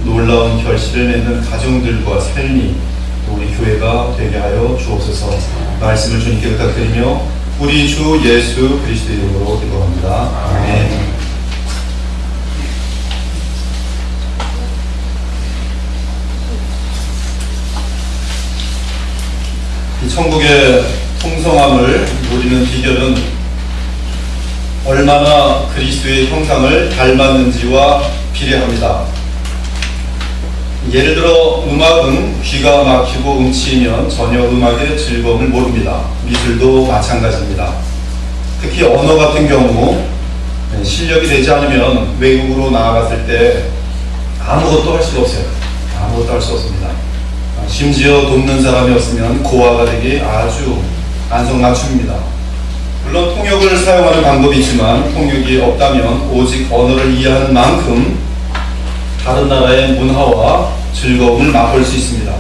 놀라운 결실을 맺는 가정들과 삶이 또 우리 교회가 되게 하여 주옵소서. 말씀을 주님께 부탁드리며 우리 주 예수 그리스도 이름으로 기도합니다. 아멘. 이 천국의 풍성함을 누리는 비결은 얼마나 그리스도의 형상을 닮았는지와 비례합니다. 예를 들어 음악은 귀가 막히고 음치면 전혀 음악의 즐거움을 모릅니다. 미술도 마찬가지입니다. 특히 언어 같은 경우 실력이 되지 않으면 외국으로 나아갔을 때 아무것도 할 수가 없어요. 아무것도 할 수 없습니다. 심지어 돕는 사람이 없으면 고아가 되기 아주 안성맞춤입니다. 물론 통역을 사용하는 방법이 있지만 통역이 없다면 오직 언어를 이해하는 만큼 다른 나라의 문화와 즐거움을 맛볼 수 있습니다.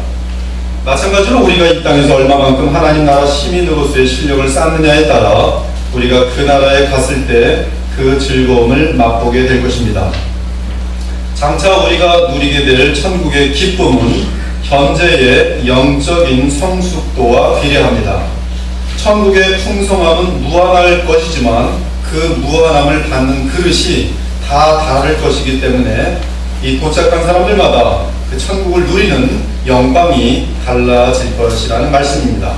마찬가지로 우리가 이 땅에서 얼마만큼 하나님 나라 시민으로서의 실력을 쌓느냐에 따라 우리가 그 나라에 갔을 때 그 즐거움을 맛보게 될 것입니다. 장차 우리가 누리게 될 천국의 기쁨은 현재의 영적인 성숙도와 비례합니다. 천국의 풍성함은 무한할 것이지만 그 무한함을 받는 그릇이 다 다를 것이기 때문에 이 도착한 사람들마다 그 천국을 누리는 영광이 달라질 것이라는 말씀입니다.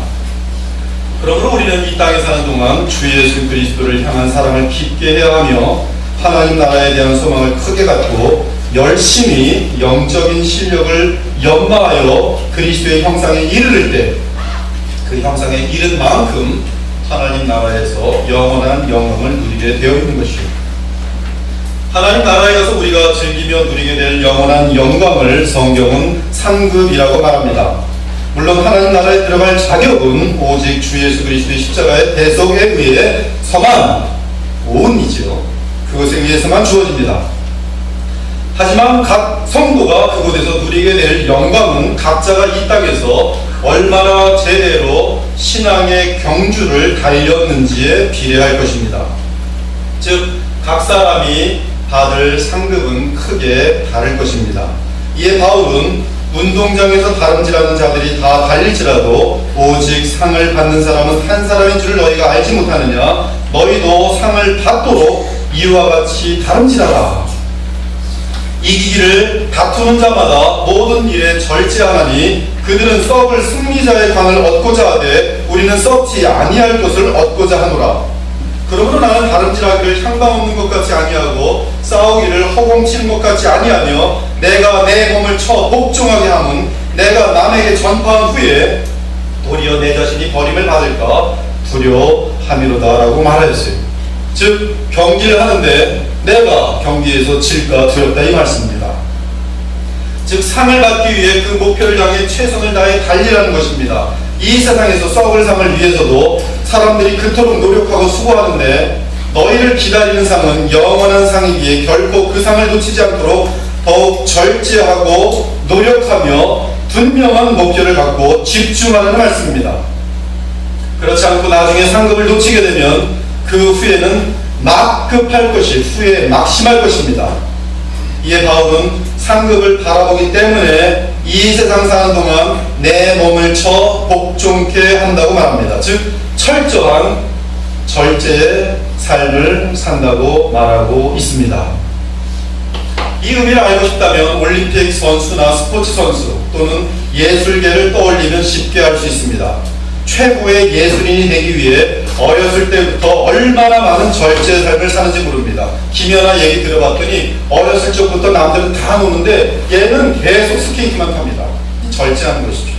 그러므로 우리는 이 땅에 사는 동안 주 예수 그리스도를 향한 사랑을 깊게 해야 하며 하나님 나라에 대한 소망을 크게 갖고 열심히 영적인 실력을 연마하여 그리스도의 형상에 이르를 때 그 형상에 이른 만큼 하나님 나라에서 영원한 영광을 누리게 되어 있는 것이요. 하나님 나라에 가서 우리가 즐기며 누리게 될 영원한 영광을 성경은 상급이라고 말합니다. 물론 하나님 나라에 들어갈 자격은 오직 주 예수 그리스도의 십자가의 대속에 의해서만 오은이지요. 그것에 의해서만 주어집니다. 하지만 각 성도가 그곳에서 누리게 될 영광은 각자가 이 땅에서 얼마나 제대로 신앙의 경주를 달렸는지에 비례할 것입니다. 즉 각 사람이 받을 상급은 크게 다를 것입니다. 이에 바울은 운동장에서 다름질하는 자들이 다 달릴지라도 오직 상을 받는 사람은 한 사람인 줄 너희가 알지 못하느냐. 너희도 상을 받도록 이와 같이 다름질하라. 이기기를 다투는 자마다 모든 일에 절제하나니 그들은 썩을 승리자의 관을 얻고자 하되 우리는 썩지 아니할 것을 얻고자 하노라. 그러므로 나는 다름질하기를 향방 없는 것 같이 아니하고 싸우기를 허공치는 것 같이 아니하며 내가 내 몸을 쳐 복종하게 함은 내가 남에게 전파한 후에 도리어 내 자신이 버림을 받을까 두려워함이로다 라고 말하였어요. 즉 경기를 하는데 내가 경기에서 질까 두렵다 이 말씀입니다. 즉 상을 받기 위해 그 목표를 향해 최선을 다해 달리라는 것입니다. 이 세상에서 썩을 상을 위해서도 사람들이 그토록 노력하고 수고하는데 너희를 기다리는 상은 영원한 상이기에 결코 그 상을 놓치지 않도록 더욱 절제하고 노력하며 분명한 목표를 갖고 집중하라는 말씀입니다. 그렇지 않고 나중에 상급을 놓치게 되면 그 후에는 막급할 것이 후에 막심할 것입니다. 이에 바울은 상급을 바라보기 때문에 이 세상 사는 동안 내 몸을 쳐 복종케 한다고 말합니다. 즉 철저한 절제의 삶을 산다고 말하고 있습니다. 이 의미를 알고 싶다면 올림픽 선수나 스포츠 선수 또는 예술계를 떠올리면 쉽게 알 수 있습니다. 최고의 예술인이 되기 위해 어렸을 때부터 얼마나 많은 절제의 삶을 사는지 모릅니다. 김연아 얘기 들어봤더니 어렸을 적부터 남들은 다 노는데 얘는 계속 스케이트만 탑니다. 절제하는 것이죠.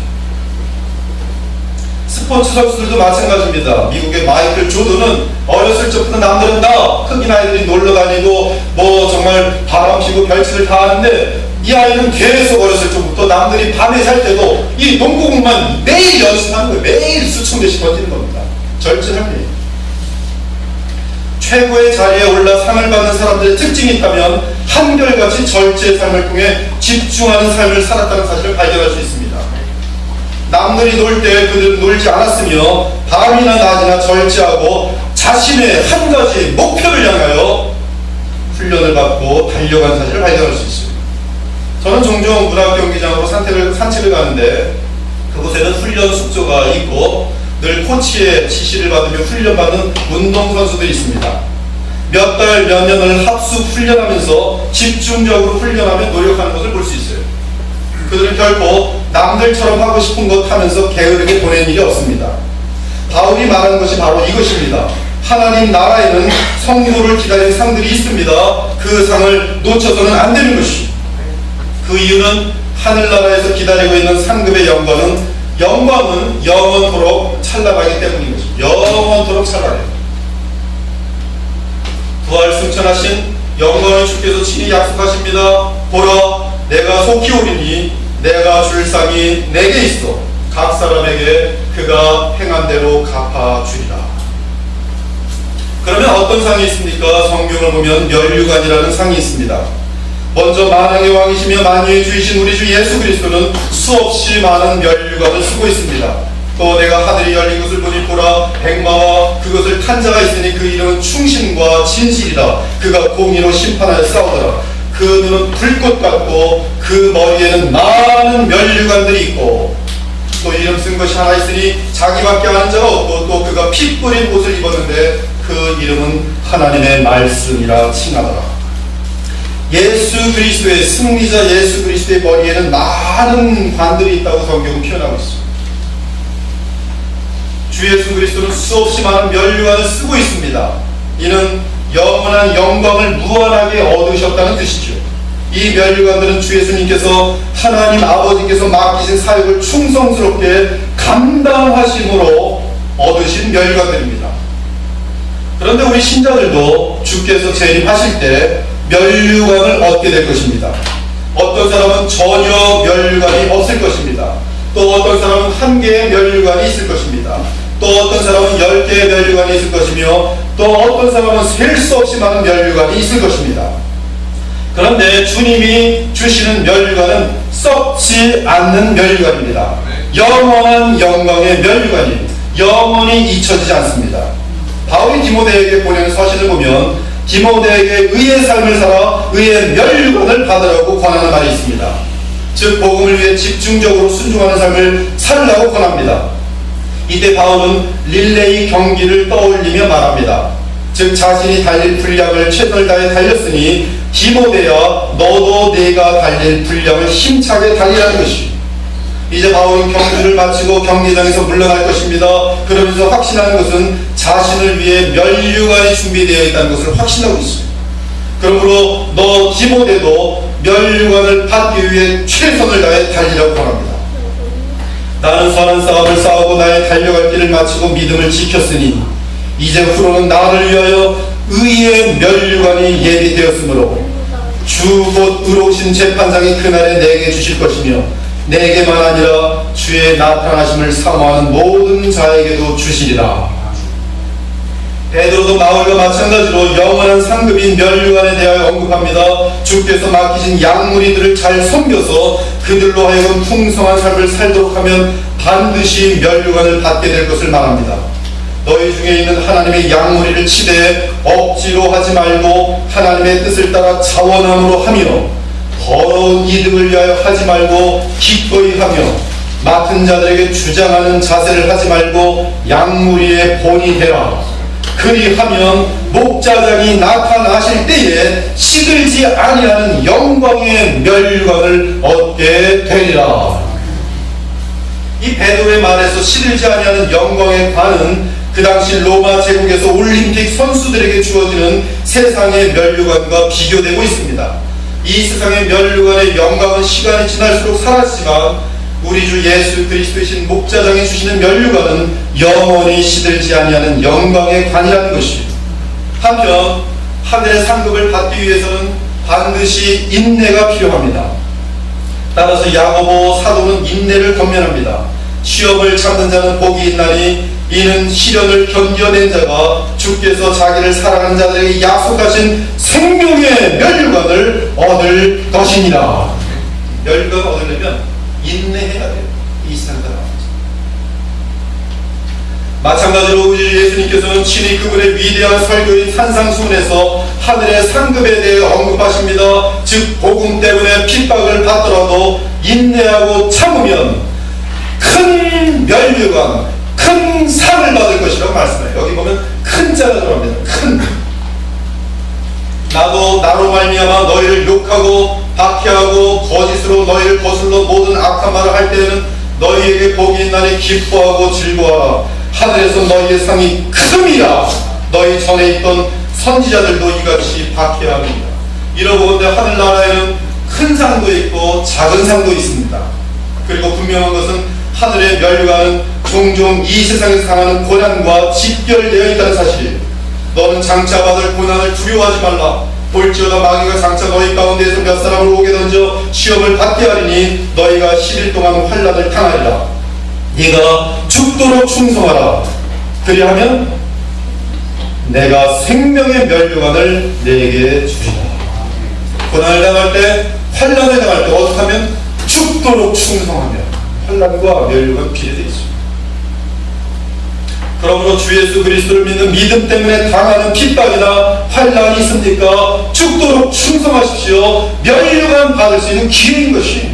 스포츠 선수들도 마찬가지입니다. 미국의 마이클 조던은 어렸을 적부터 남들은 다 흑인 아이들이 놀러 다니고 뭐 정말 바람 피고 별짓을 다 하는데 이 아이는 계속 어렸을 적부터 남들이 밤에 잘 때도 이 농구공만 매일 연습하는 거예요. 매일 수천 개씩 던지는 겁니다. 절제합니다. 최고의 자리에 올라 상을 받는 사람들의 특징이 있다면 한결같이 절제의 삶을 통해 집중하는 삶을 살았다는 사실을 발견할 수 있습니다. 남들이 놀 때 그들은 놀지 않았으며 밤이나 낮이나 절제하고 자신의 한 가지 목표를 향하여 훈련을 받고 달려간 사실을 발견할 수 있습니다. 저는 종종 수영 문학 경기장으로 산책을 가는데 그곳에는 훈련 숙소가 있고 늘 코치의 지시를 받으며 훈련받는 운동선수들이 있습니다. 몇 달, 몇 년을 합숙 훈련하면서 집중적으로 훈련하며 노력하는 것을 볼 수 있어요. 그들은 결코 남들처럼 하고 싶은 것 하면서 게으르게 보낸 일이 없습니다. 바울이 말하는 것이 바로 이것입니다. 하나님 나라에는 성도를 기다리는 상들이 있습니다. 그 상을 놓쳐서는 안 되는 것이죠. 그 이유는 하늘나라에서 기다리고 있는 상급의 영광은 영원토록 찬란하기 때문인 것입니다. 영원토록 찬란해요. 부활 승천하신 영광의 주께서 친히 약속하십니다. 보라, 내가 속히 오리니 내가 줄 상이 내게 있어 각 사람에게 그가 행한 대로 갚아주리라. 그러면 어떤 상이 있습니까? 성경을 보면 멸류관이라는 상이 있습니다. 먼저 만왕의 왕이시며 만유의 주이신 우리 주 예수 그리스도는 수없이 많은 멸류관을 쓰고 있습니다. 또 내가 하늘이 열린 것을 보니 보라, 백마와 그것을 탄 자가 있으니 그 이름은 충신과 진실이라. 그가 공의로 심판하여 싸우더라. 그 눈은 불꽃 같고 그 머리에는 많은 멸류관들이 있고 또 이름 쓴 것이 하나 있으니 자기밖에 아는 자가 없고 또 그가 피 뿌린 옷을 입었는데 그 이름은 하나님의 말씀이라 칭하더라. 예수 그리스도의 승리자 예수 그리스도의 머리에는 많은 관들이 있다고 성경은 표현하고 있습니다. 주 예수 그리스도는 수없이 많은 멸류관을 쓰고 있습니다. 이는 영원한 영광을 무한하게 얻으셨다는 뜻이죠. 이 멸류관들은 주 예수님께서 하나님 아버지께서 맡기신 사역을 충성스럽게 감당하심으로 얻으신 멸류관들입니다. 그런데 우리 신자들도 주께서 재림하실 때 멸류관을 얻게 될 것입니다. 어떤 사람은 전혀 멸류관이 없을 것입니다. 또 어떤 사람은 한 개의 멸류관이 있을 것입니다. 또 어떤 사람은 10개의 멸류관이 있을 것이며 또 어떤 사람은 셀 수 없이 많은 멸류관이 있을 것입니다. 그런데 주님이 주시는 멸류관은 썩지 않는 멸류관입니다. 영원한 영광의 멸류관이 영원히 잊혀지지 않습니다. 바울이 디모데에게 보내는 서신을 보면 디모데에게 의의 삶을 살아 의의 멸류관을 받으라고 권하는 말이 있습니다. 즉 복음을 위해 집중적으로 순종하는 삶을 살라고 권합니다. 이때 바울은 릴레이 경기를 떠올리며 말합니다. 즉 자신이 달릴 분량을 최선을 다해 달렸으니 디모데야 너도 네가 달릴 분량을 힘차게 달리라는 것이. 이제 바울은 경주를 마치고 경기장에서 물러날 것입니다. 그러면서 확신하는 것은 자신을 위해 멸류관이 준비되어 있다는 것을 확신하고 있어요. 그러므로 너 디모데도 멸류관을 받기 위해 최선을 다해 달리라고 권합니다. 나는 선한 싸움을 싸우고 나의 달려갈 길을 마치고 믿음을 지켰으니 이제 후로는 나를 위하여 의의 멸류관이 예비되었으므로 주 곧 의로우신 재판장이 그날에 내게 주실 것이며 내게만 아니라 주의 나타나심을 사모하는 모든 자에게도 주시리라. 베드로도 바울과 마찬가지로 영원한 상급인 멸류관에 대하여 언급합니다. 주께서 맡기신 양무리들을 잘 섬겨서 그들로 하여금 풍성한 삶을 살도록 하면 반드시 멸류관을 받게 될 것을 말합니다. 너희 중에 있는 하나님의 양무리를 치되 억지로 하지 말고 하나님의 뜻을 따라 자원함으로 하며 더러운 이득을 위하여 하지 말고 기꺼이 하며 맡은 자들에게 주장하는 자세를 하지 말고 양무리의 본이 되라. 그리하면 목자장이 나타나실 때에 시들지 아니하는 영광의 멸류관을 얻게 되리라. 이 베드로의 말에서 시들지 아니하는 영광의 관은 그 당시 로마 제국에서 올림픽 선수들에게 주어지는 세상의 멸류관과 비교되고 있습니다. 이 세상의 멸류관의 영광은 시간이 지날수록 사라지지만 우리 주 예수 그리스도이신 목자장이 주시는 멸류관은 영원히 시들지 아니하는 영광의 관이라는 것입니다. 한편 하늘의 상급을 받기 위해서는 반드시 인내가 필요합니다. 따라서 야고보 사도는 인내를 권면합니다. 시험을 참는 자는 복이 있나니 이는 시련을 견뎌낸 자가 주께서 자기를 사랑하는 자들에게 약속하신 생명의 멸류관을 얻을 것이니라. 멸류관을 얻으려면 인내해야 돼요. 이 세상 사람. 마찬가지로 우리 예수님께서는 친히 그분의 위대한 설교인 산상수훈에서 하늘의 상급에 대해 언급하십니다. 즉 복음 때문에 핍박을 받더라도 기다리고 인내하고 참으면 큰 멸류관, 큰 상을 받을 것이라고 말씀해요. 여기 보면 큰 자가 들어갑니다. 큰. 나도 나로 말미암아 너희를 욕하고 박해하고 거짓으로 너희를 거슬러 모든 악한 말을 할 때에는 너희에게 복이 있나니 기뻐하고 즐거워하라. 하늘에서 너희의 상이 큼이라. 너희 전에 있던 선지자들도 이같이 박해합니다. 이러고는데 하늘나라에는 큰 상도 있고 작은 상도 있습니다. 그리고 분명한 것은 하늘의 멸류관은 종종 이 세상에서 당하는 고난과 직결되어 있다는 사실. 너는 장차 받을 고난을 두려워하지 말라. 볼지어다 마귀가 장차 너희 가운데에서 몇 사람을 오게 던져 시험을 받게 하리니 너희가 10일 동안 환난을 당하리라. 네가 죽도록 충성하라. 그리하면 내가 생명의 멸류관을 내게 주리라. 고난을 당할 때, 환난을 당할 때 어떻게 하면 죽도록 충성하면 환난과 멸류관 비례되어 있습니다. 그러므로 주 예수 그리스도를 믿는 믿음 때문에 당하는 핍박이나 환난이 있습니까? 죽도록 충성하십시오. 멸류관 받을 수 있는 기회인 것이.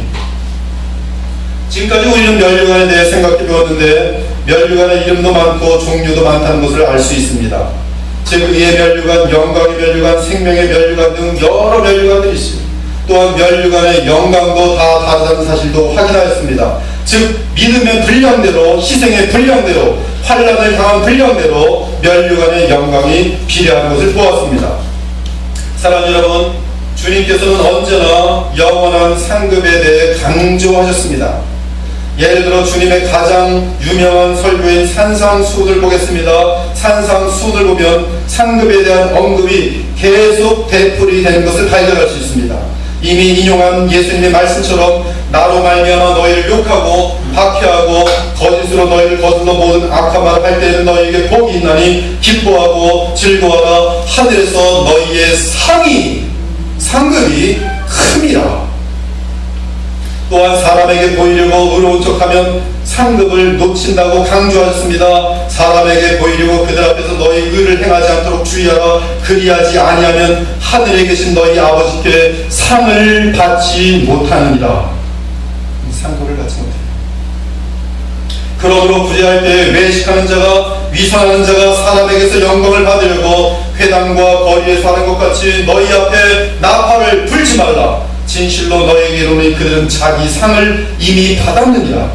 지금까지 우리는 멸류관에 대해 생각해 보았는데 멸류관의 이름도 많고 종류도 많다는 것을 알 수 있습니다. 즉 의의 멸류관, 영광의 멸류관, 생명의 멸류관 등 여러 멸류관들이 있습니다. 또한 멸류관의 영광도 다 다르다는 사실도 확인하였습니다. 즉 믿음의 분량대로, 희생의 분량대로, 환난을 당한 분량대로 멸류관의 영광이 비례한 것을 보았습니다. 사랑하는 여러분, 주님께서는 언제나 영원한 상급에 대해 강조하셨습니다. 예를 들어 주님의 가장 유명한 설교인 산상수훈을 보겠습니다. 산상수훈을 보면 상급에 대한 언급이 계속 되풀이 되는 것을 발견할 수 있습니다. 이미 인용한 예수님의 말씀처럼 나로 말미암아 너희를 욕하고 박해하고 거짓으로 너희를 거슬러 모든 악한 말을 할 때에는 너희에게 복이 있나니 기뻐하고 즐거워하라. 하늘에서 너희의 상급이 큼이라. 또한 사람에게 보이려고 의로운 척하면 상급을 놓친다고 강조하셨습니다. 사람에게 보이려고 그들 앞에서 너희 의를 행하지 않도록 주의하라. 그리하지 아니하면 하늘에 계신 너희 아버지께 상을 받지 못하느니라. 상급을 받지 못해요. 그러므로 구제할 때 외식하는 자가 위선하는 자가 사람에게서 영광을 받으려고 회당과 거리에서 하는 것 같이 너희 앞에 나팔을 불지 말라. 진실로 너희에게 이르노니 그들은 자기 상을 이미 받았느니라.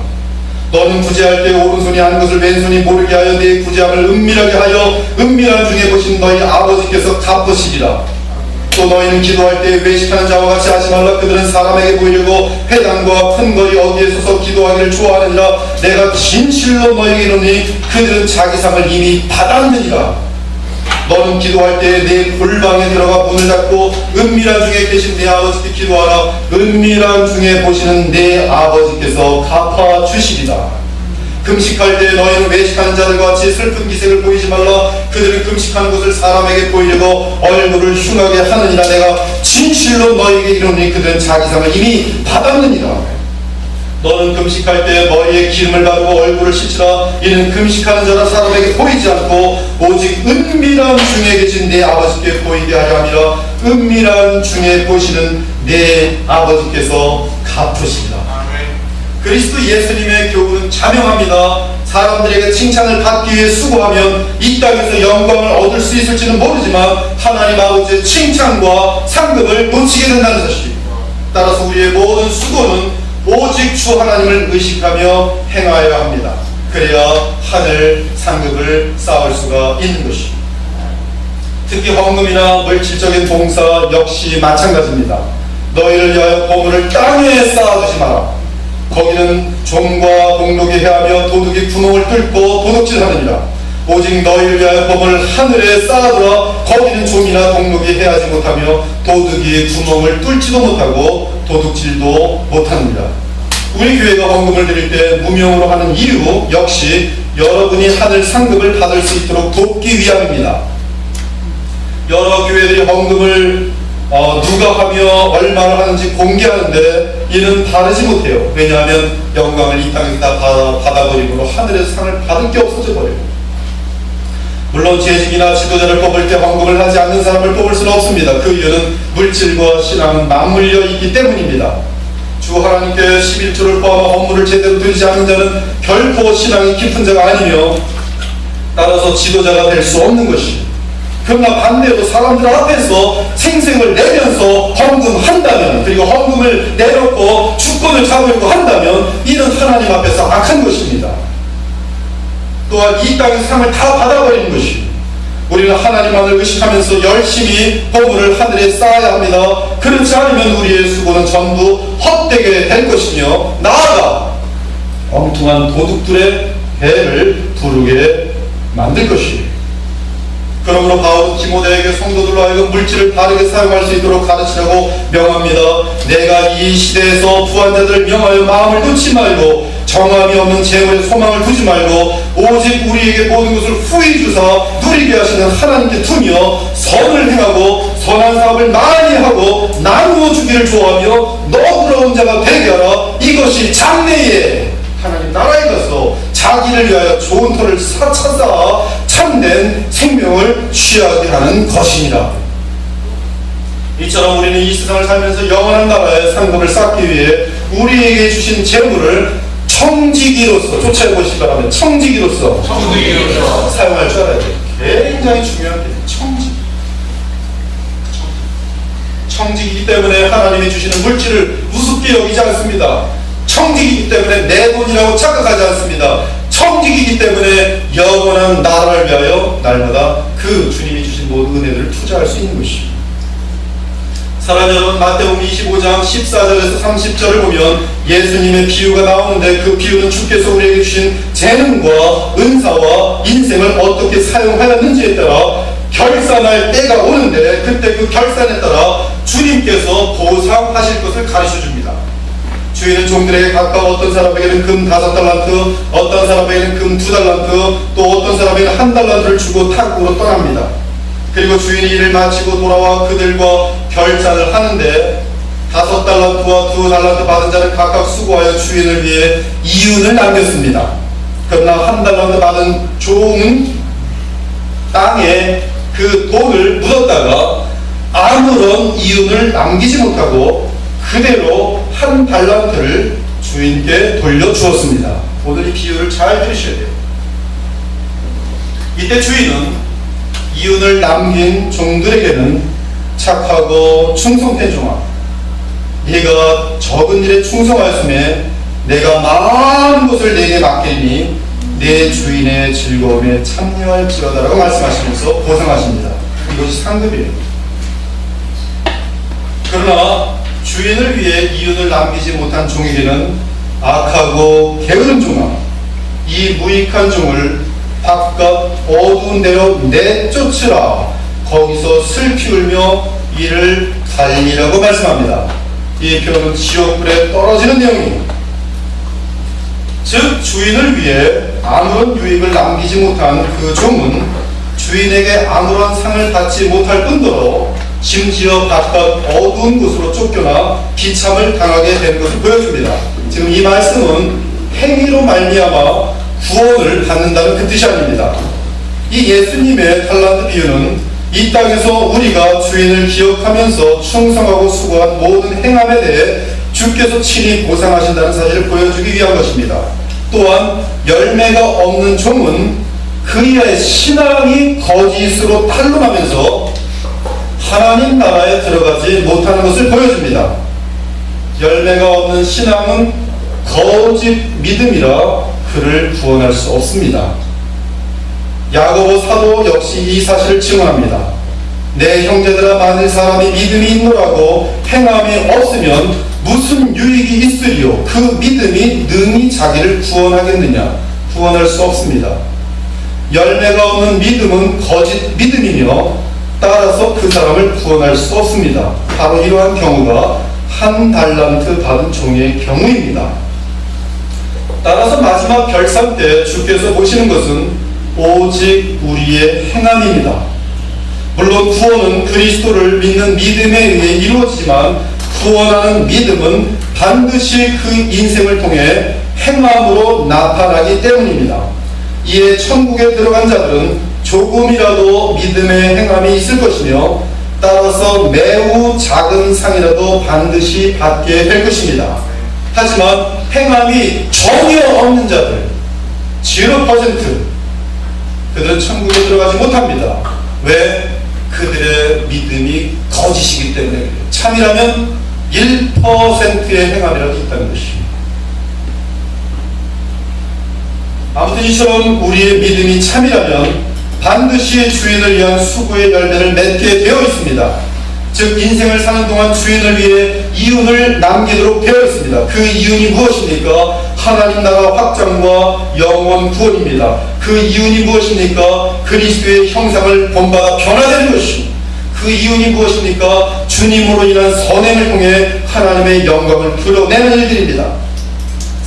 너는 구제할 때 오른손이 하는 것을 왼손이 모르게 하여 네 구제함을 은밀하게 하여 은밀한 중에 보신 너희 아버지께서 갚으시리라. 또 너희는 기도할 때 외식하는 자와 같이 하지 말라. 그들은 사람에게 보이려고 회당과 큰 거리 어디에 서서 기도하기를 좋아하느니라. 내가 진실로 너희에게 이르노니 그들은 자기 상을 이미 받았느니라. 너는 기도할 때 내 골방에 들어가 문을 닫고 은밀한 중에 계신 내 아버지께 기도하라. 은밀한 중에 보시는 내 아버지께서 갚아주시리라. 금식할 때 너희는 외식하는 자들과 같이 슬픈 기색을 보이지 말라. 그들은 금식하는 것을 사람에게 보이려고 얼굴을 흉하게 하느니라. 내가 진실로 너희에게 이르노니 그들은 자기 상을 이미 받았느니라. 너는 금식할 때 머리에 기름을 바르고 얼굴을 씻으라. 이는 금식하는 자라 사람에게 보이지 않고 오직 은밀한 중에 계신 내 아버지께 보이게 하려 함이라. 은밀한 중에 보시는 내 아버지께서 갚으시리라. 그리스도 예수님의 교훈은 자명합니다. 사람들에게 칭찬을 받기 위해 수고하면 이 땅에서 영광을 얻을 수 있을지는 모르지만 하나님 아버지의 칭찬과 상급을 놓치게 된다는 사실입니다. 따라서 우리의 모든 수고는 오직 주 하나님을 의식하며 행하여야 합니다. 그래야 하늘 상급을 쌓을 수가 있는 것입니다. 특히 헌금이나 물질적인 봉사 역시 마찬가지입니다. 너희를 위하여 보물을 땅에 쌓아두지 마라. 거기는 종과 동록이 해하며 도둑이 구멍을 뚫고 도둑질하느니라. 오직 너희를 위하여 보물을 하늘에 쌓아두라. 거기는 종이나 동록이 해하지 못하며 도둑이 구멍을 뚫지도 못하고 도둑질도 못합니다. 우리 교회가 헌금을 드릴 때 무명으로 하는 이유 역시 여러분이 하늘 상급을 받을 수 있도록 돕기 위함입니다. 여러 교회들이 헌금을 누가 하며 얼마를 하는지 공개하는데 이는 다르지 못해요. 왜냐하면 영광을 이 땅에서 다 받아버리므로 하늘에서 상을 받을 게 없어져 버려요. 물론 재직이나 지도자를 뽑을 때 헌금을 하지 않는 사람을 뽑을 수는 없습니다. 그 이유는 물질과 신앙은 맞물려 있기 때문입니다. 주 하나님께 11조를 포함한 업무를 제대로 드리지 않는 자는 결코 신앙이 깊은 자가 아니며 따라서 지도자가 될 수 없는 것이. 그러나 반대로 사람들 앞에서 생색을 내면서 헌금한다면, 그리고 헌금을 내놓고 주권을 잡으려고 한다면 이는 하나님 앞에서 악한 것입니다. 또한 이 땅의 상을 다 받아버리는 것이. 우리는 하나님만을 의식하면서 열심히 보물을 하늘에 쌓아야 합니다. 그렇지 않으면 우리의 수고는 전부 헛되게 될 것이며 나아가 엉뚱한 도둑들의 배를 부르게 만들 것이에요. 그러므로 바울은 디모데에게 성도들로 하여금 물질을 바르게 사용할 수 있도록 가르치라고 명합니다. 내가 이 시대에서 부한 자들을 명하여 마음을 놓지 말고 정함이 없는 재물에 소망을 두지 말고 오직 우리에게 모든 것을 후히 주사 누리게 하시는 하나님께 두며 선을 행하고 선한 사업을 많이 하고 나누어 주기를 좋아하며 너그러운 자가 되게 하라. 이것이 장래에 하나님 나라에 가서 자기를 위하여 좋은 터를 찾아 참된 생명을 취하게 하는 것이니라. 이처럼 우리는 이 세상을 살면서 영원한 나라의 상급을 쌓기 위해 우리에게 주신 재물을 청지기로서 쫓아보시기 바랍니다. 청지기로서 사용할 줄 알아야 돼요. 굉장히 중요한 게 청지기이기 때문에 하나님이 주시는 물질을 우습게 여기지 않습니다. 청지기이기 때문에 내 돈이라고 착각하지 않습니다. 청지기이기 때문에 영원한 나라를 위하여 날마다 그 주님이 주신 모든 은혜를 투자할 수 있는 것입니다. 사랑하는 여러분, 마태복음 25장 14절에서 30절을 보면 예수님의 비유가 나오는데 그 비유는 주께서 우리에게 주신 재능과 은사와 인생을 어떻게 사용하였는지에 따라 결산할 때가 오는데 그때 그 결산에 따라 주님께서 보상하실 것을 가르쳐줍니다. 주인은 종들에게 각각 어떤 사람에게는 금 5달란트, 어떤 사람에게는 금 2달란트, 또 어떤 사람에게는 1달란트를 주고 타국으로 떠납니다. 그리고 주인이 일을 마치고 돌아와 그들과 결산을 하는데 5달란트와 2달란트 받은 자는 각각 수고하여 주인을 위해 이윤을 남겼습니다. 그러나 1달란트 받은 종은 땅에 그 돈을 묻었다가 아무런 이윤을 남기지 못하고 그대로 1달란트를 주인께 돌려주었습니다. 오늘 이 비유를 잘 들으셔야 돼요. 이때 주인은 이윤을 남긴 종들에게는 착하고 충성된 종아, 네가 적은 일에 충성하였음에 내가 많은 것을 내게 맡기니 내 주인의 즐거움에 참여할지어다라고 말씀하시면서 보상하십니다. 이것이 상급이에요. 그러나 주인을 위해 이윤을 남기지 못한 종에게는 악하고 게으른 종아, 이 무익한 종을 바깥 어두운 데로 내쫓으라. 거기서 슬피 울며 이를 갈리라고 말씀합니다. 이 표현은 지옥불에 떨어지는 내용입니다. 즉 주인을 위해 아무런 유익을 남기지 못한 그 종은 주인에게 아무런 상을 받지 못할 뿐더러 심지어 바깥 어두운 곳으로 쫓겨나 비참을 당하게 된 것을 보여줍니다. 지금 이 말씀은 행위로 말미암아 구원을 받는다는 그 뜻이 아닙니다. 이 예수님의 달란트 비유는 이 땅에서 우리가 주인을 기억하면서 충성하고 수고한 모든 행함에 대해 주께서 친히 보상하신다는 사실을 보여주기 위한 것입니다. 또한 열매가 없는 종은 그의 신앙이 거짓으로 탄로나면서 하나님 나라에 들어가지 못하는 것을 보여줍니다. 열매가 없는 신앙은 거짓 믿음이라 그를 구원할 수 없습니다. 야고보 사도 역시 이 사실을 증언합니다. 내 형제들아, 만일 사람이 믿음이 있노라고 행함이 없으면 무슨 유익이 있으리요? 그 믿음이 능히 자기를 구원하겠느냐? 구원할 수 없습니다. 열매가 없는 믿음은 거짓 믿음이며 따라서 그 사람을 구원할 수 없습니다. 바로 이러한 경우가 1달란트 받은 종의 경우입니다. 따라서 마지막 결산 때 주께서 보시는 것은 오직 우리의 행함입니다. 물론 구원은 그리스도를 믿는 믿음에 의해 이루어지지만 구원하는 믿음은 반드시 그 인생을 통해 행함으로 나타나기 때문입니다. 이에 천국에 들어간 자들은 조금이라도 믿음의 행함이 있을 것이며 따라서 매우 작은 상이라도 반드시 받게 될 것입니다. 하지만 행함이 전혀 없는 자들 0%, 그들은 천국에 들어가지 못합니다. 왜? 그들의 믿음이 거짓이기 때문에 그래요. 참이라면 1%의 행함이라도 있다는 것입니다. 아무튼 이처럼 우리의 믿음이 참이라면 반드시 주인을 위한 수고의 열매를 맺게 되어 있습니다. 즉 인생을 사는 동안 주인을 위해 이윤을 남기도록 되어 있습니다. 그 이윤이 무엇입니까? 하나님 나라 확장과 영원 구원입니다. 그 이윤이 무엇입니까? 그리스도의 형상을 본받아 변화되는 것입니다. 그 이윤이 무엇입니까? 주님으로 인한 선행을 통해 하나님의 영광을 드러내는 일들입니다.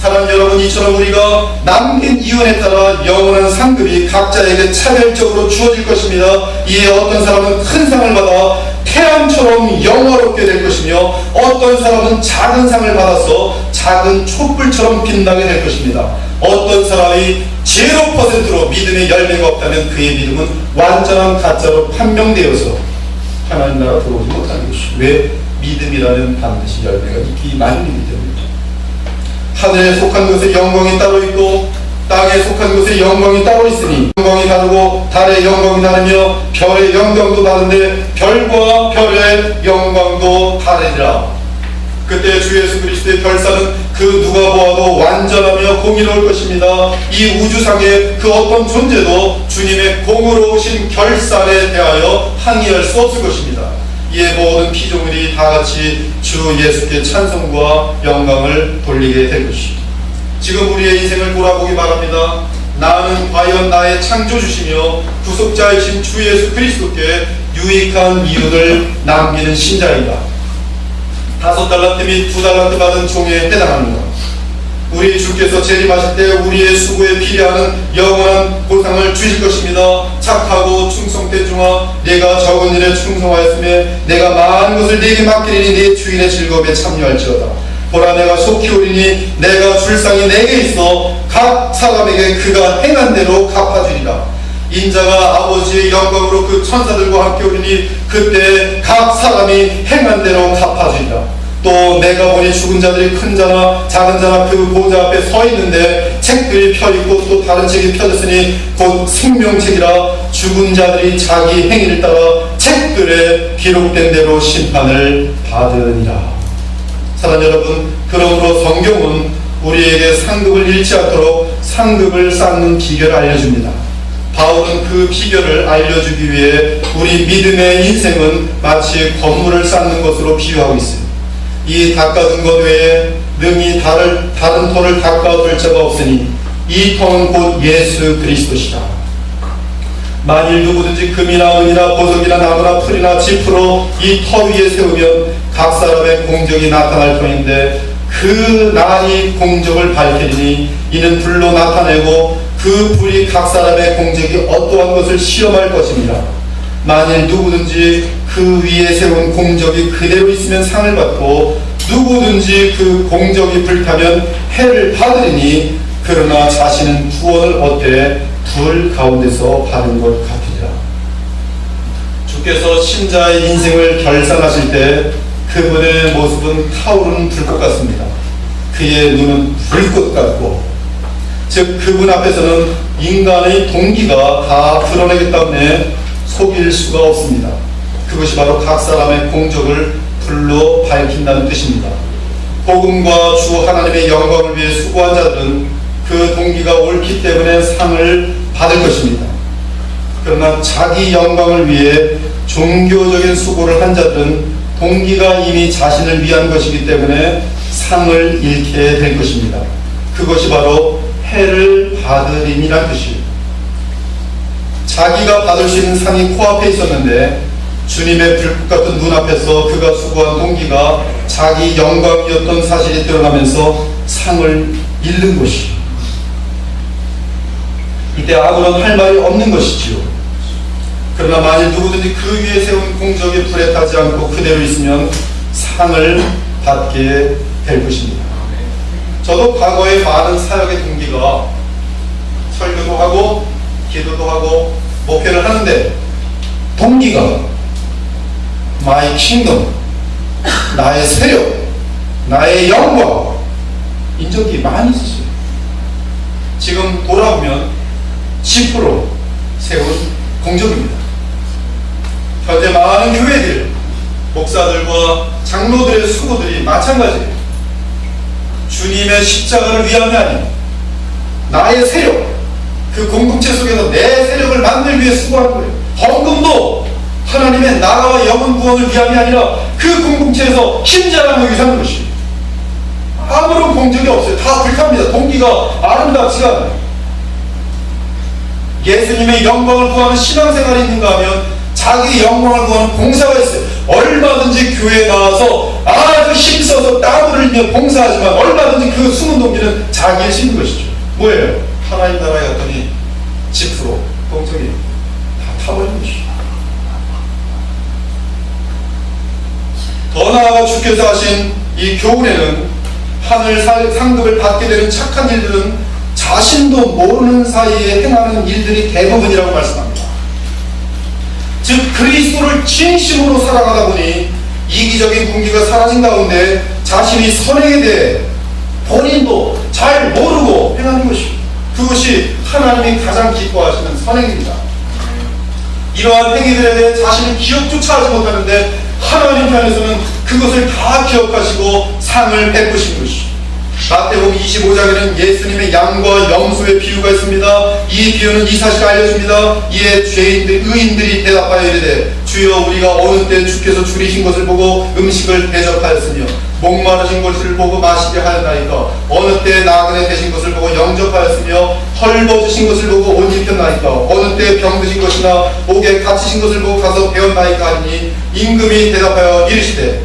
사랑 여러분, 이처럼 우리가 남긴 이윤에 따라 영원한 상급이 각자에게 차별적으로 주어질 것입니다. 이에 어떤 사람은 큰 상을 받아 태양처럼 영화롭게 될 것이며 어떤 사람은 작은 상을 받아서 작은 촛불처럼 빛나게 될 것입니다. 어떤 사람이 0%로 믿음의 열매가 없다면 그의 믿음은 완전한 가짜로 판명되어서 하나님 나라 들어오지 못하는 것입니다. 왜? 믿음이라는 반드시 열매가 있기 마련이기 때문이죠. 하늘에 속한 것에 영광이 따로 있고 땅에 속한 것에 영광이 따로 있으니 영광이 다르고 달의 영광이 다르며 별의 영광도 다른데 별과 별의 영광도 다르리라. 그때 주 예수 그리스도의 별사는 그 누가 보아도 완전하며 공의로울 것입니다. 이 우주상의 그 어떤 존재도 주님의 공의로우신 결산에 대하여 항의할 수 없을 것입니다. 이에 모든 피조물이 다같이 주 예수께 찬송과 영광을 돌리게 될 것입니다. 지금 우리의 인생을 돌아보기 바랍니다. 나는 과연 나의 창조주시며 구속자이신 주 예수 그리스도께 유익한 이윤을 남기는 신자인가? 5달란트 및 2달란트 받은 종에 해당합니다. 우리 주께서 재림하실 때 우리의 수고에 비례하는 영원한 보상을 주실 것입니다. 착하고 충성된 종아, 내가 적은 일에 충성하였으며 내가 많은 것을 네게 맡기리니 네 주인의 즐거움에 참여할지어다. 보라, 내가 속히 오리니 내가 줄 상이 내게 있어 각 사람에게 그가 행한 대로 갚아주리라. 인자가 아버지의 영광으로 그 천사들과 함께 오리니 그때 각 사람이 행한 대로 갚아주리라. 또 내가 보니 죽은 자들이 큰 자나 작은 자나 그 보좌 앞에 서 있는데 책들이 펴있고 또 다른 책이 펴졌으니 곧 생명책이라. 죽은 자들이 자기 행위를 따라 책들에 기록된 대로 심판을 받으니라. 사랑하는 여러분, 그러므로 성경은 우리에게 상급을 잃지 않도록 상급을 쌓는 비결을 알려줍니다. 바울은 그 비결을 알려주기 위해 우리 믿음의 인생은 마치 건물을 쌓는 것으로 비유하고 있습니다. 이 닦아둔 것 외에 능히 다른 터를 닦아둘 자가 없으니 이 터는 곧 예수 그리스도시다. 만일 누구든지 금이나 은이나 보석이나 나무나 풀이나 짚으로 이 터 위에 세우면 각 사람의 공적이 나타날 터인데 그 날이 공적을 밝히리니 이는 불로 나타내고 그 불이 각 사람의 공적이 어떠한 것을 시험할 것입니다. 만일 누구든지 그 위에 세운 공적이 그대로 있으면 상을 받고 누구든지 그 공적이 불타면 해를 받으리니 그러나 자신은 구원을 얻되 불 가운데서 받은 것 같으리라. 주께서 신자의 인생을 결산하실 때 그분의 모습은 타오르는 불꽃 같습니다. 그의 눈은 불꽃 같고, 즉 그분 앞에서는 인간의 동기가 다 드러나기 때문에 속일 수가 없습니다. 그것이 바로 각 사람의 공적을 불로 밝힌다는 뜻입니다. 복음과 주 하나님의 영광을 위해 수고한 자들은 그 동기가 옳기 때문에 상을 받을 것입니다. 그러나 자기 영광을 위해 종교적인 수고를 한 자들은 동기가 이미 자신을 위한 것이기 때문에 상을 잃게 될 것입니다. 그것이 바로 해를 받으림이란 뜻이에요. 자기가 받을 수 있는 상이 코앞에 있었는데 주님의 불꽃 같은 눈앞에서 그가 수고한 동기가 자기 영광이었던 사실이 드러나면서 상을 잃는 것이요. 이때 아무런 할 말이 없는 것이지요. 그러나 만일 누구든지 그 위에 세운 공적이 불에 타지 않고 그대로 있으면 상을 받게 될 것입니다. 저도 과거에 많은 사역의 동기가 설교도 하고 기도도 하고 목회를 하는데 동기가 나의 킹덤, 나의 세력, 나의 영광, 인적이 많이 있었어요. 지금 돌아보면 10% 세운 공적입니다. 현재 많은 교회들, 목사들과 장로들의 수고들이 마찬가지예요. 주님의 십자가를 위함이 아닌 나의 세력, 그 공동체 속에서 내 세력을 만들기 위해 수고하는 거예요. 헌금도 하나님의 나라와 영혼 구원을 위함이 아니라 그 공동체에서 힘자랑하기 위해서 하는 것이에요. 아무런 공적이 없어요. 다 불합니다. 동기가 아름답지가 않아요. 예수님의 영광을 구하는 신앙생활이 있는가 하면 자기 영광을 구하는 봉사가 있어요. 얼마든지 교회에 나와서 아주 힘써서 땀을 흘리며 봉사하지만 얼마든지 그 숨은 동기는 자기의 심는 것이죠. 뭐예요? 하나님 나라에 갔더니 10% 공적이 다 타버린 것이죠. 더 나아가 주께서 하신 이 교훈에는 하늘 상급을 받게 되는 착한 일들은 자신도 모르는 사이에 행하는 일들이 대부분이라고 말씀합니다. 즉 그리스도를 진심으로 사랑하다 보니 이기적인 분기가 사라진 가운데 자신이 선행에 대해 본인도 잘 모르고 행하는 것입니다. 그것이 하나님이 가장 기뻐하시는 선행입니다. 이러한 행위들에 대해 자신은 기억조차 하지 못하는데 하나님 편에서는 그것을 다 기억하시고 상을 베푸신 것이죠. 마태복음 25장에는 예수님의 양과 염소의 비유가 있습니다. 이 비유는 이 사실을 알려줍니다. 이에 의인들이 대답하여 이르되 주여 우리가 어느 때 주께서 줄이신 것을 보고 음식을 대접하였으며 목마르신 것을 보고 마시게 하였나이까 어느 때 나그네 되신 것을 보고 영접하였으며 헐벗으신 것을 보고 옷 입혔나이까 어느 때 병드신 것이나 옥에 갇히신 것을 보고 가서 배웠나이까 하니 임금이 대답하여 이르시되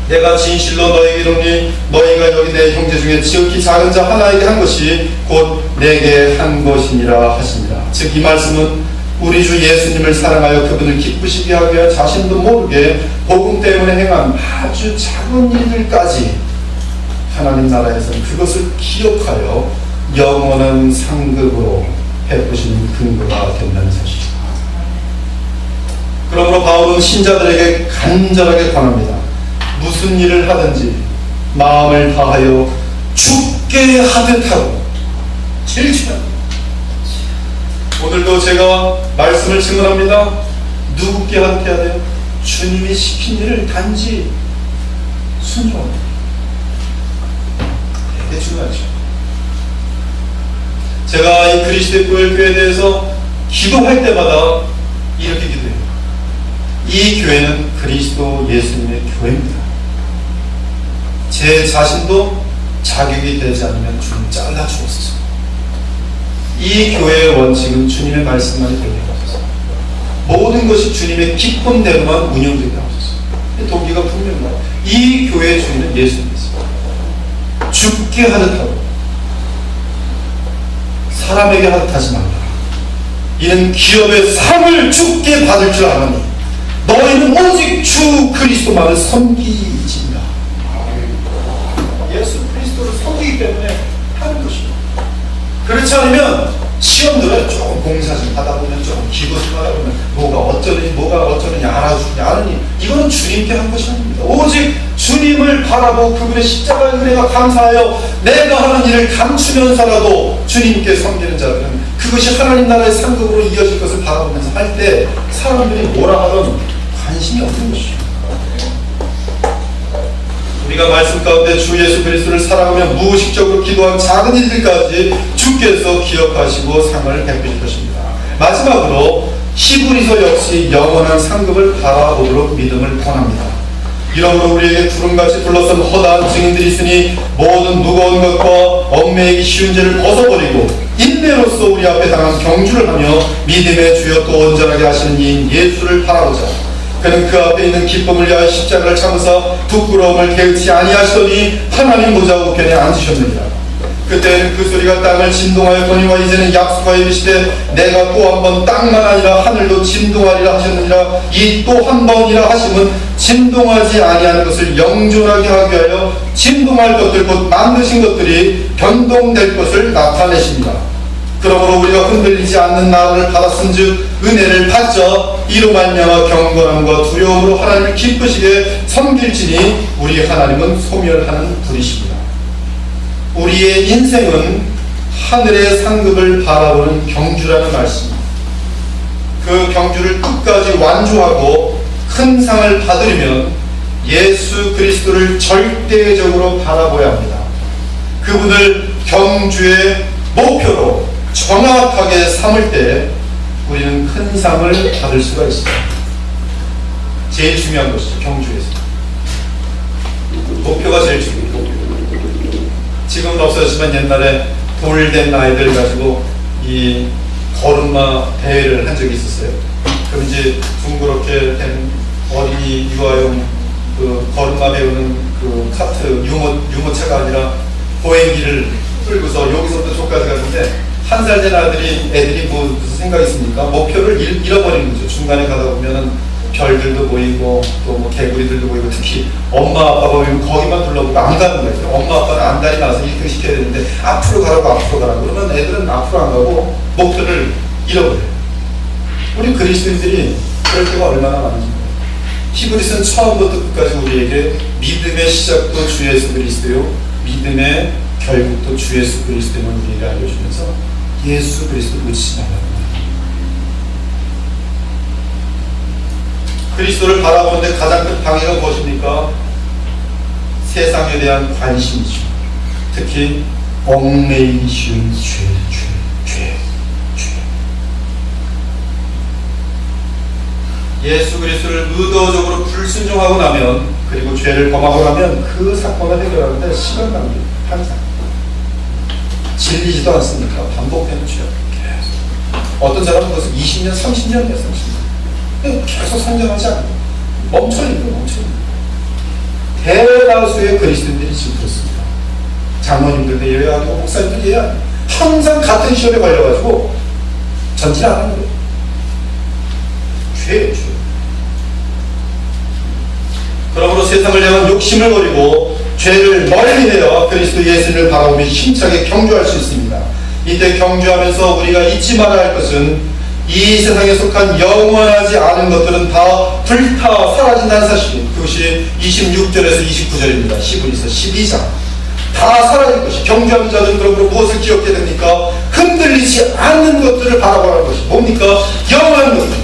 내가 진실로 너에게 이르노니 너희가 여기 내 형제 중에 지극히 작은 자 하나에게 한 것이 곧 내게 한 것이니라 하십니다. 즉 이 말씀은 우리 주 예수님을 사랑하여 그분을 기쁘시게 하기 위하여 자신도 모르게 복음 때문에 행한 아주 작은 일들까지 하나님 나라에서는 그것을 기억하여 영원한 상급으로 베푸시는 근거가 된다는 사실입니다. 그러므로 바울은 신자들에게 간절하게 권합니다. 무슨 일을 하든지 마음을 다하여 죽게 하듯 하고 질주합니다. 오늘도 제가 말씀을 증언합니다. 누구께 하듯 해야 돼요? 주님이 시킨 일을 단지 순종합니다. 되게 중요하죠. 제가 이 그리스도의 교회에 대해서 기도할 때마다 이렇게 기도해요. 이 교회는 그리스도 예수님의 교회입니다. 제 자신도 자격이 되지 않으면 주님 잘라 주옵소서. 이 교회의 원칙은 주님의 말씀만이 되게 하옵소서. 모든 것이 주님의 기쁨대로만 운영되게 하옵소서. 동기가 분명합니다. 이 교회의 주인은 예수님이십니다. 죽게 하듯 하고 사람에게 하듯 하지 말라. 이는 기업의 상을 죽게 받을 줄 아노니 너희는 오직 주 그리스도만을 섬기지니라. 예수 그리스도를 섬기기 때문에 하는 것입니다. 그렇지 않으면 시험들은 조금 봉사 좀 하다 보면 조금 기도 좀 하다 보면 뭐가 어쩌느니 알아주니 아느니 이거는 주님께 한 것이 아닙니다. 오직 주님을 바라보고 그분의 십자가의 은혜가 감사하여 내가 하는 일을 감추면서라도 주님께 섬기는 자들은 그것이 하나님 나라의 상급으로 이어질 것을 바라보면서 할 때 사람들이 뭐라 하든 관심이 없는 것이죠. 우리가 말씀 가운데 주 예수 그리스도를 사랑하며 무의식적으로 기도한 작은 일들까지 주께서 기억하시고 상을 베푸실 것입니다. 마지막으로 히브리서 역시 영원한 상급을 바라보도록 믿음을 권합니다. 이러므로 우리에게 구름같이 둘러싼 허다한 증인들이 있으니 모든 무거운 것과 얽매이기 쉬운 죄를 벗어버리고 인내로서 우리 앞에 당한 경주를 하며 믿음의 주여 또 온전하게 하시는 이인 예수를 바라보자. 그는 그 앞에 있는 기쁨을 위하여 십자가를 참으사 부끄러움을 개의치 아니하시더니 하나님 보좌 우편에 앉으셨느니라. 그때는 그 소리가 땅을 진동하였거니와 이제는 약속하여 이르시되 내가 또 한 번 땅만 아니라 하늘도 진동하리라 하셨느니라. 이 또 한 번이라 하심은 진동하지 아니하는 것을 영존하게 하기 위하여 진동할 것들 곧 만드신 것들이 변동될 것을 나타내십니다. 그러므로 우리가 흔들리지 않는 나라를 받았은즉 은혜를 받자 이로 말미암아 경건함과 두려움으로 하나님을 기쁘시게 섬길지니 우리 하나님은 소멸하는 분이십니다. 우리의 인생은 하늘의 상급을 바라보는 경주라는 말씀입니다. 그 경주를 끝까지 완주하고 큰 상을 받으려면 예수 그리스도를 절대적으로 바라봐야 합니다. 그분을 경주의 목표로 정확하게 삼을 때 우리는 큰 상을 받을 수가 있습니다. 제일 중요한 것이죠. 경주에서 목표가 제일 중요해요. 지금은 없어졌지만 옛날에 돌된 아이들 가지고 이 걸음마 대회를 한 적이 있었어요. 그럼 이제 둥그렇게 된 어린이 유아용 그 걸음마 배우는 그 카트 유모차가 아니라 보행기를 끌고서 여기서부터 저까지 갔는데 한 살 된 애들이 뭐 무슨 생각이 있습니까? 목표를 잃어버리는 거죠. 중간에 가다 보면은 별들도 보이고 또 뭐 개구리들도 보이고 특히 엄마 아빠가 보이면 거기만 둘러보고 안 가는 거예요. 엄마 아빠는 안달이 나서 1등 시켜야 되는데 앞으로 가라고 그러면 애들은 앞으로 안 가고 목표를 잃어버려요. 우리 그리스도인들이 그럴 때가 얼마나 많은지. 히브리서는 처음부터 끝까지 우리에게 믿음의 시작도 주 예수 그리스도요 믿음의 결국도 주 예수 그리스도임을 우리에게 알려주면서 예수 그리스도를 놓치지 말라는 거예요. 그리스도를 바라보는데 가장 큰 방해가 무엇입니까? 세상에 대한 관심이죠. 특히 얽매이기 쉬운 죄. 예수 그리스도를 의도적으로 불순종하고 나면 그리고 죄를 범하고 나면 그 사건을 해결하는데 시간 낭비 항상 질리지도 않습니까? 반복되는 죄 계속. 어떤 사람은 그것을 20년, 30년 했어요. 계속 성장하지 않고 멈춰있는 대다수의 그리스도인들이 지금 그렇습니다. 장로님들도 예외하고 목사님들도 예외하고 항상 같은 시험에 걸려가지고 전질 안 하는 거예요. 죄예요, 죄. 그러므로 세상을 향한 욕심을 버리고 죄를 멀리해야 그리스도 예수를 바라보며 힘차게 경주할 수 있습니다. 이때 경주하면서 우리가 잊지 말아야 할 것은 이 세상에 속한 영원하지 않은 것들은 다 불타 사라진다는 사실. 그것이 26절에서 29절입니다. 히브리서 12장. 다 사라질 것이. 경주하는 자들은 그러므로 무엇을 기억해야 됩니까? 흔들리지 않는 것들을 바라보라는 것이 뭡니까? 영원한 것들.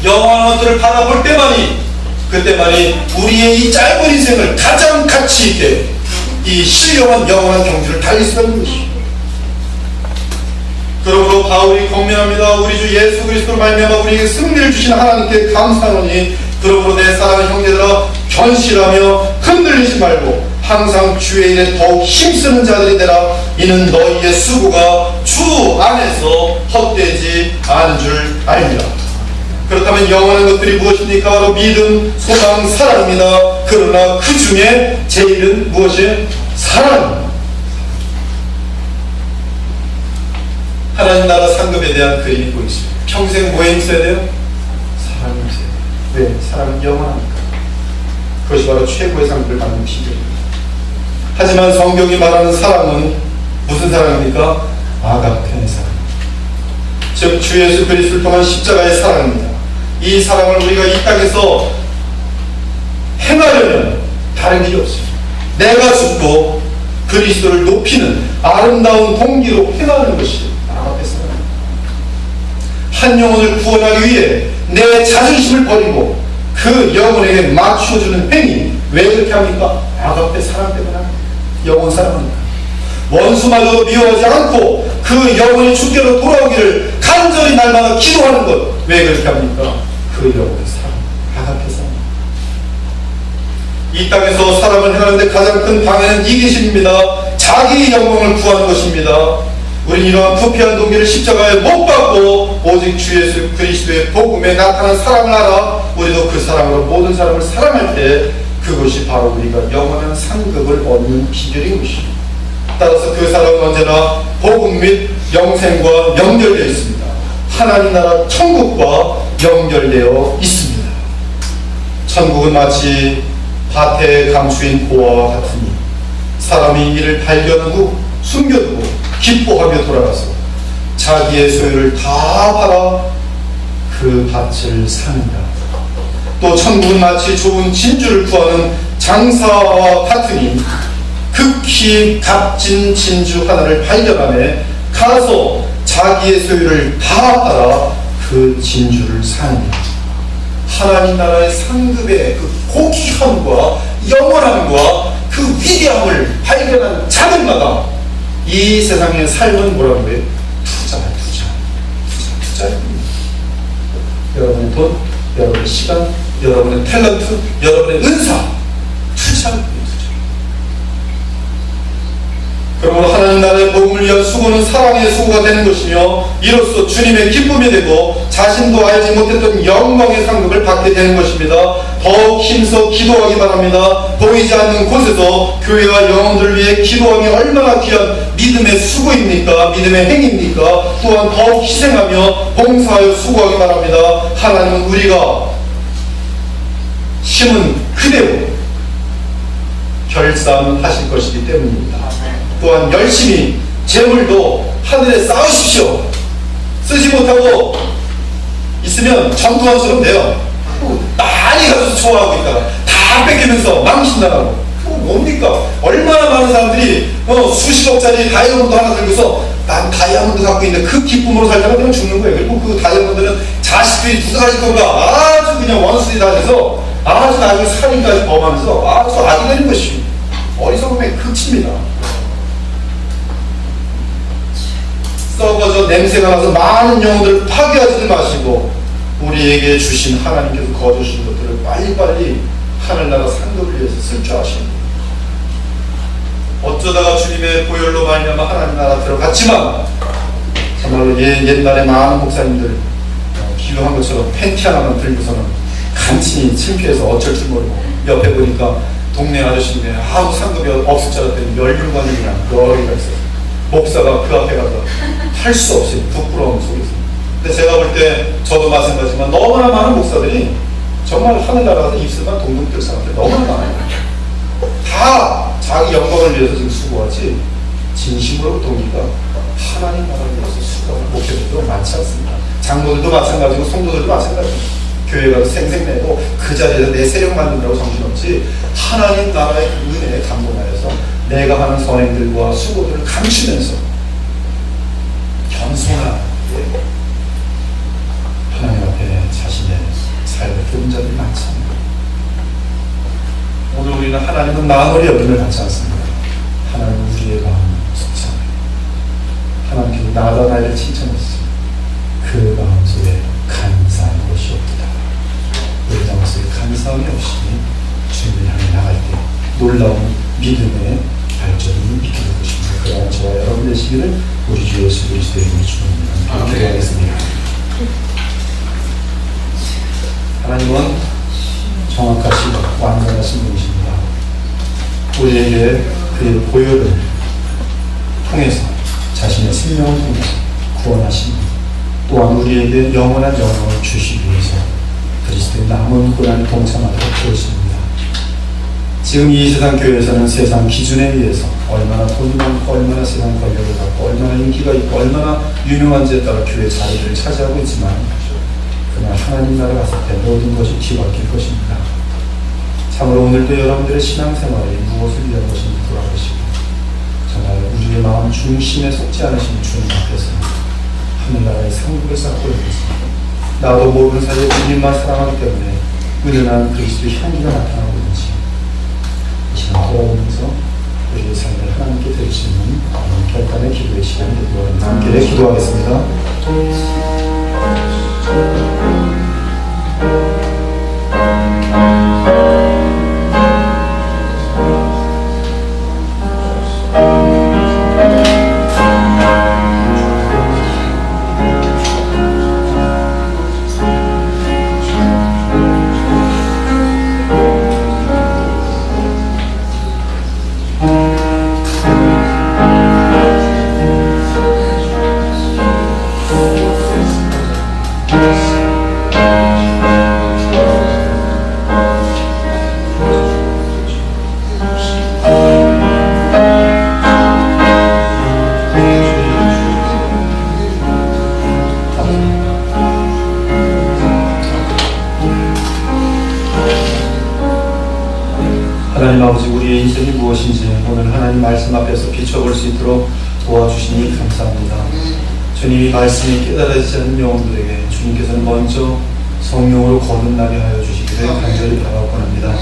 영원한 것들을 바라볼 그때만이 우리의 이 짧은 인생을 가장 가치 있게 이 신령한 영원한 경주를 달릴 수가 있는 것이죠. 그러므로 바울이 권면합니다. 우리 주 예수 그리스도로 말미암아 우리에게 승리를 주신 하나님께 감사하노니 그러므로 내 사랑하는 형제들아 견실하며 흔들리지 말고 항상 주의 일에 더욱 힘쓰는 자들이 되라. 이는 너희의 수고가 주 안에서 헛되지 않은 줄 알리라. 그렇다면 영원한 것들이 무엇입니까? 바로 믿음, 소망, 사랑입니다. 그러나 그 중에 제일은 무엇이에요? 사랑입니다. 하나님 나라 상급에 대한 그림이 보이죠. 평생 뭐에 있어야 돼요? 사랑이 있어야 돼요. 왜? 사랑은 영원하니까. 그것이 바로 최고의 상급을 받는 비결입니다. 하지만 성경이 말하는 사랑은 무슨 사랑입니까? 아가페의 사랑. 즉 주 예수 그리스도를 통한 십자가의 사랑입니다. 이 사랑을 우리가 이 땅에서 행하려면 다른 길이 없습니다. 내가 죽고 그리스도를 높이는 아름다운 동기로 행하는 것이 아가페 사랑입니다. 한 영혼을 구원하기 위해 내 자존심을 버리고 그 영혼에게 맞춰주는 행위. 왜 그렇게 합니까? 아가페 사랑 때문에 합니다. 영혼 사랑합니다. 원수마저도 미워하지 않고 그 영혼이 주께로 돌아오기를 간절히 날마다 기도하는 것. 왜 그렇게 합니까? 그 영혼의 사랑, 아가페 사랑. 이 땅에서 사람을 행하는데 가장 큰 방해는 이기심입니다. 자기 영광을 구하는 것입니다. 우린 이러한 부패한 동기를 십자가에 못 박고 오직 주 예수 그리스도의 복음에 나타난 사랑을 알아 우리도 그 사랑으로 모든 사람을 사랑할 때 그것이 바로 우리가 영원한 상급을 얻는 비결인 것입니다. 따라서 그 사랑은 언제나 복음 및 영생과 연결되어 있습니다. 하나님 나라 천국과 연결되어 있습니다. 천국은 마치 밭에 감추인 보화와 같으니 사람이 이를 발견한 후 숨겨두고 기뻐하며 돌아가서 자기의 소유를 다 팔아 그 밭을 사는다. 또 천국은 마치 좋은 진주를 구하는 장사와 같으니 그 극히 값진 진주 하나를 발견하며 가서 자기의 소유를 다 팔아 그 진주를 삽니다. 하나님 나라의 상급의 그 고귀함과 영원함과 그 위대함을 발견한 자들마다 이 세상의 삶은 뭐라고 해요? 투자입니다. 여러분의 돈, 여러분의 시간, 여러분의 탤런트, 여러분의 은사, 투자입니다. 그러므로 하나님 나라의 복음을 위한 수고는 사랑의 수고가 되는 것이며 이로써 주님의 기쁨이 되고 자신도 알지 못했던 영광의 상급을 받게 되는 것입니다. 더욱 힘써 기도하기 바랍니다. 보이지 않는 곳에서 교회와 영혼들을 위해 기도하기 얼마나 귀한 믿음의 수고입니까? 믿음의 행입니까? 또한 더욱 희생하며 봉사하여 수고하기 바랍니다. 하나님은 우리가 힘은 그대로 결산하실 것이기 때문입니다. 또한 열심히 재물도 하늘에 쌓으십시오. 쓰지 못하고 있으면 전두환처럼 돼요. 많이 가서 좋아하고 있다가 다 뺏기면서 망신당하고. 뭡니까? 얼마나 많은 사람들이 수십억짜리 다이아몬드 하나 들고서 난 다이아몬드 갖고 있는데 그 기쁨으로 살다가 그냥 죽는 거예요. 그리고 그 다이아몬드는 자식들이 부숴가질 건가 아주 그냥 원수들이 다 돼서 아주 나중에 살인까지 범하면서 아주 악이 되는 것이 어리석음의 극치입니다. 썩어져 냄새가 나서 많은 영혼들을 파괴하지 마시고 우리에게 주신 하나님께서 거두신 것들을 빨리빨리 하늘나라 상급을 위해서 쓸 줄 아십니다. 어쩌다가 주님의 보혈로 말미암아 하나님 나라 들어갔지만 정말로 옛날에 많은 목사님들 기도한 것처럼 팬티 하나만 들고서는 간신히 창피해서 어쩔 줄 모르고 옆에 보니까 동네 아저씨인데 아무 상급이 없을 줄 알았더니 멸류관이 그냥 여기가 있어요. 목사가 그 앞에 가서 할 수 없이 부끄러움 속에서. 근데 제가 볼 때 저도 마찬가지지만 너무나 많은 목사들이 정말 하늘나라에서 입술만 동동 뜰 사람들 너무나 많아요. 다 자기 영광을 위해서 지금 수고하지 진심으로 동기가 하나님 나라를 위해서 수고하는 목회자도 많지 않습니다. 장로들도 마찬가지고 성도들도 마찬가지입니다. 교회 가서 생색내고 그 자리에서 내 세력 만든다고 정신없지 하나님 나라의 은혜에 감동하여서 내가 하는 선행들과 수고들을 감추면서 겸손하게 하나님 앞에 자신의 삶을 드린 자들이 많습니다. 오늘 우리는 하나님은 마음을 여김을 받지 않습니다. 하나님은 우리의 마음을 속삭여요. 하나님께서 나다나이를 칭찬했어요. 그 마음속에 감사한 것이 없다. 우리 마음속에 감사함이 없이 주님을 향해 나갈 때 놀라운 믿음의 발전이 있게 될 것입니다. 그러한 저와 여러분 되시기를 우리 주 예수 그리스도의 이름으로 축원합니다. 기도하겠습니다. 하나님은 정확하시고 완전하신 분이십니다. 우리에게 그의 보혈을 통해서 자신의 생명을 통해서 구원하십니다. 또한 우리에게 영원한 영광을 주시기 위해서 그리스도의 남은 고난에 동참하도록 그러십니다. 지금 이 세상 교회에서는 세상 기준에 의해서 얼마나 돈이 많고 얼마나 세상 권력을 갖고 얼마나 인기가 있고 얼마나 유명한지에 따라 교회 자리를 차지하고 있지만 그러나 하나님 나라 갔을 때 모든 것이 뒤바뀔 것입니다. 참으로 오늘도 여러분들의 신앙생활이 무엇을 위한 것인지 돌아보시고 정말 우리의 마음 중심에 속지 않으신 주님 앞에서 하늘나라의 상급을 쌓고 있습니다. 나도 모르는 사이에 주님만 사랑하기 때문에 은은한 그리스도의 향기가 나타나고 있는지 이 시간 돌아보면서 우리의 삶을 하나님께 드릴 수 있는 결단의 기도의 시간이 되도록 함께 기도하겠습니다. 말씀 앞에서 비춰볼 수 있도록 도와주시니 감사합니다. 주님이 말씀이 깨달아지지 않는 영혼들에게 주님께서는 먼저 성령으로 거듭나게 하여 주시기를 간절히 바라고 합니다.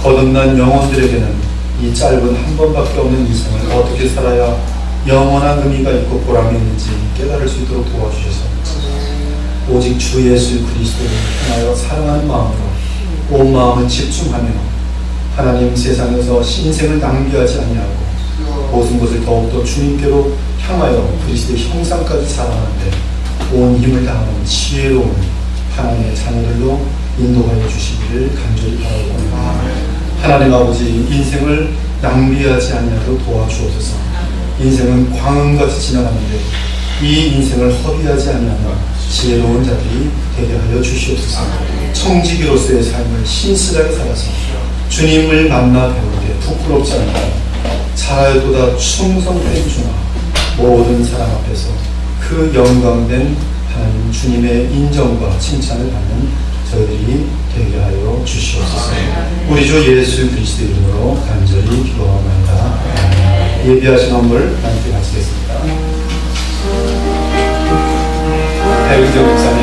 거듭난 영혼들에게는 이 짧은 한 번밖에 없는 인생을 어떻게 살아야 영원한 의미가 있고 보람이 있는지 깨달을 수 있도록 도와주셔서 오직 주 예수 그리스도를 향하여 사랑하는 마음으로 온 마음을 집중하며 하나님 세상에서 인생을 낭비하지 아니하고 모든 것을 더욱더 주님께로 향하여 그리스도의 형상까지 살아가는데 온 힘을 다하는 지혜로운 하나님의 자녀들로 인도하여 주시기를 간절히 바라고 합니다. 하나님 아버지, 인생을 낭비하지 아니하도록 도와주옵소서. 인생은 광음같이 지나가는데 이 인생을 허비하지 아니하는 지혜로운 자들이 되게 하여 주시옵소서. 청지기로서의 삶을 신실하게 살아서 주님을 만나 배울 때 부끄럽지 않고 살아야도다 충성된 주나 모든 사람 앞에서 그 영광된 하나님 주님의 인정과 칭찬을 받는 저희들이 되게 하여 주시옵소서. 우리 주 예수 그리스도의 이름으로 간절히 기도합니다. 예비하신 헌물 함께 마치겠습니다. 백은정 목사님